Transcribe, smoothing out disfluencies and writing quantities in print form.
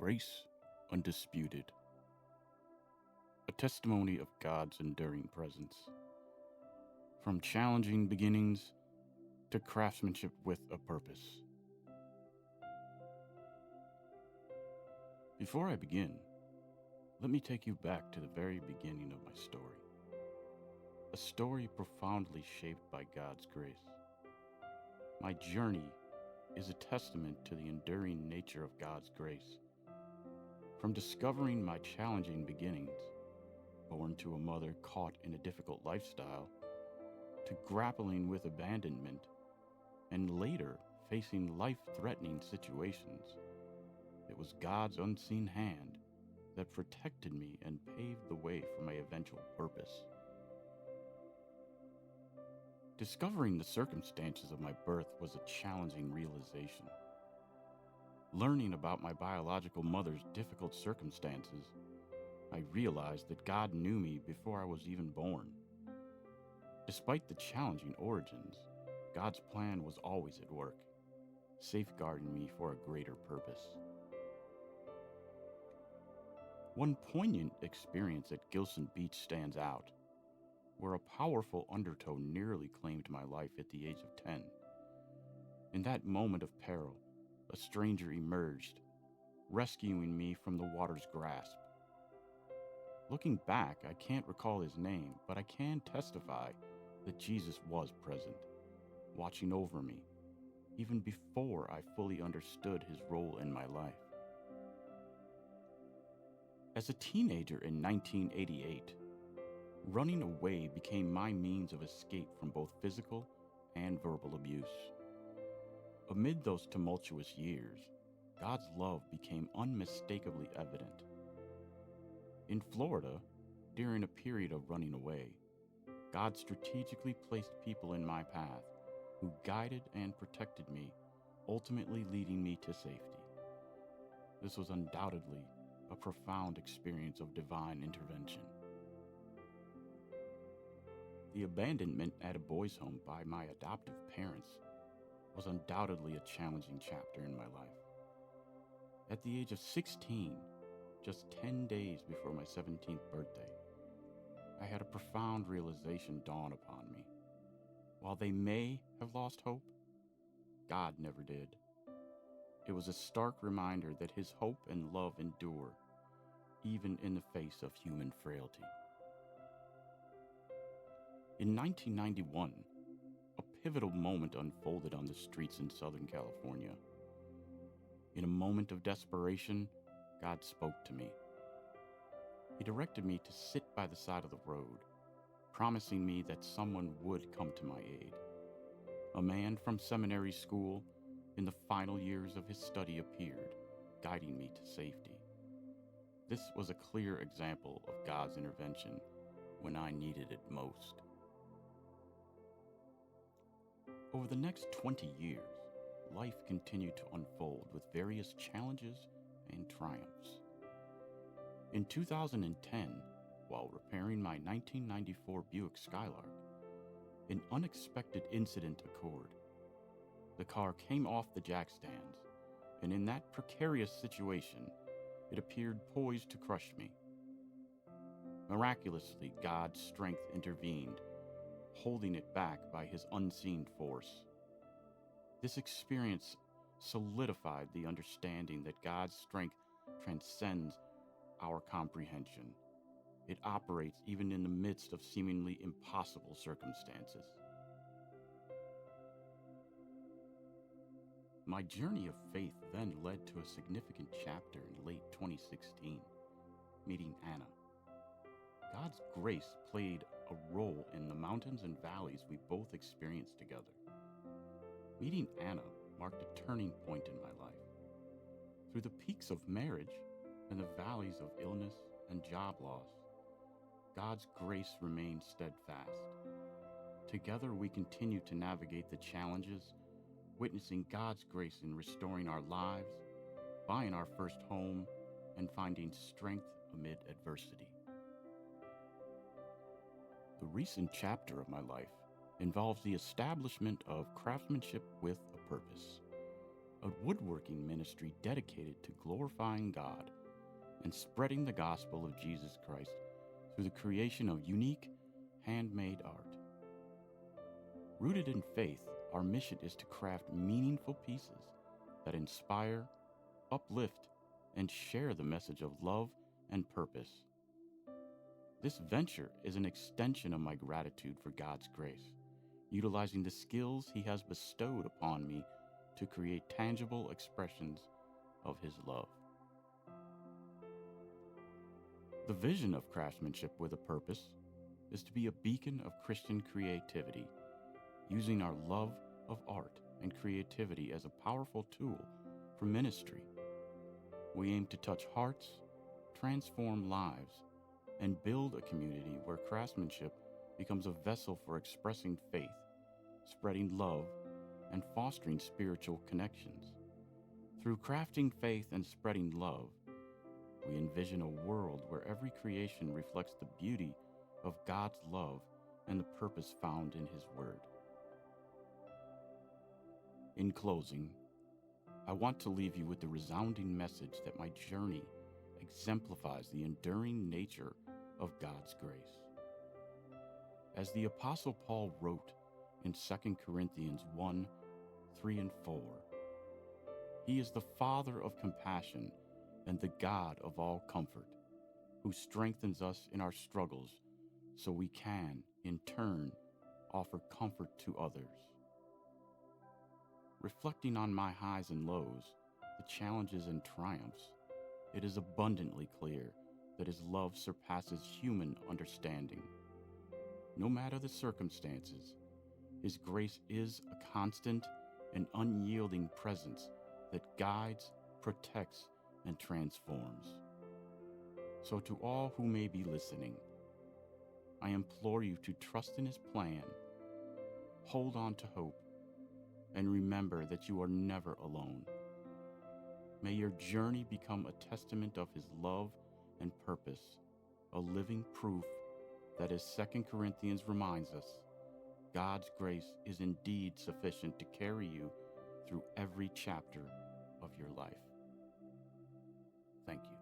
Grace Undisputed, a testimony of God's enduring presence. From challenging beginnings to craftsmanship with a purpose. Before I begin, let me take you back to the very beginning of my story. A story profoundly shaped by God's grace. My journey is a testament to the enduring nature of God's grace. From discovering my challenging beginnings, born to a mother caught in a difficult lifestyle, to grappling with abandonment, and later facing life-threatening situations, it was God's unseen hand that protected me and paved the way for my eventual purpose. Discovering the circumstances of my birth was a challenging realization. Learning about my biological mother's difficult circumstances, I realized that God knew me before I was even born. Despite the challenging origins, God's plan was always at work, safeguarding me for a greater purpose. One poignant experience at Gilson Beach stands out, where a powerful undertow nearly claimed my life at the age of 10. In that moment of peril, a stranger emerged, rescuing me from the water's grasp. Looking back, I can't recall his name, but I can testify that Jesus was present, watching over me, even before I fully understood his role in my life. As a teenager in 1988, running away became my means of escape from both physical and verbal abuse. Amid those tumultuous years, God's love became unmistakably evident. In Florida, during a period of running away, God strategically placed people in my path who guided and protected me, ultimately leading me to safety. This was undoubtedly a profound experience of divine intervention. The abandonment at a boys' home by my adoptive parents was undoubtedly a challenging chapter in my life. At the age of 16, just 10 days before my 17th birthday, I had a profound realization dawn upon me. While they may have lost hope, God never did. It was a stark reminder that his hope and love endure, even in the face of human frailty. In 1991, a pivotal moment unfolded on the streets in Southern California. In a moment of desperation, God spoke to me. He directed me to sit by the side of the road, promising me that someone would come to my aid. A man from seminary school in the final years of his study appeared, guiding me to safety. This was a clear example of God's intervention when I needed it most. Over the next 20 years, life continued to unfold with various challenges and triumphs. In 2010, while repairing my 1994 Buick Skylark, an unexpected incident occurred. The car came off the jack stands, and in that precarious situation, it appeared poised to crush me. Miraculously, God's strength intervened, holding it back by his unseen force. This experience solidified the understanding that God's strength transcends our comprehension. It operates even in the midst of seemingly impossible circumstances. My journey of faith then led to a significant chapter in late 2016, meeting Anna. God's grace played a role in the mountains and valleys we both experienced together. Meeting Anna marked a turning point in my life. Through the peaks of marriage and the valleys of illness and job loss, God's grace remained steadfast. Together we continue to navigate the challenges, witnessing God's grace in restoring our lives, buying our first home, and finding strength amid adversity. The recent chapter of my life involves the establishment of Craftsmanship with a Purpose, a woodworking ministry dedicated to glorifying God and spreading the gospel of Jesus Christ through the creation of unique, handmade art. Rooted in faith, our mission is to craft meaningful pieces that inspire, uplift, and share the message of love and purpose. This venture is an extension of my gratitude for God's grace, utilizing the skills He has bestowed upon me to create tangible expressions of His love. The vision of Craftsmanship with a Purpose is to be a beacon of Christian creativity, using our love of art and creativity as a powerful tool for ministry. We aim to touch hearts, transform lives, and build a community where craftsmanship becomes a vessel for expressing faith, spreading love, and fostering spiritual connections. Through crafting faith and spreading love, we envision a world where every creation reflects the beauty of God's love and the purpose found in His Word. In closing, I want to leave you with the resounding message that my journey exemplifies the enduring nature of God's grace. As the Apostle Paul wrote in 2 Corinthians 1, 3 and 4, He is the Father of compassion and the God of all comfort, who strengthens us in our struggles so we can, in turn, offer comfort to others. Reflecting on my highs and lows, the challenges and triumphs, it is abundantly clear that His love surpasses human understanding. No matter the circumstances, His grace is a constant and unyielding presence that guides, protects, and transforms. So to all who may be listening, I implore you to trust in His plan, hold on to hope, and remember that you are never alone. May your journey become a testament of His love and purpose, a living proof that, as 2 Corinthians reminds us, God's grace is indeed sufficient to carry you through every chapter of your life. Thank you.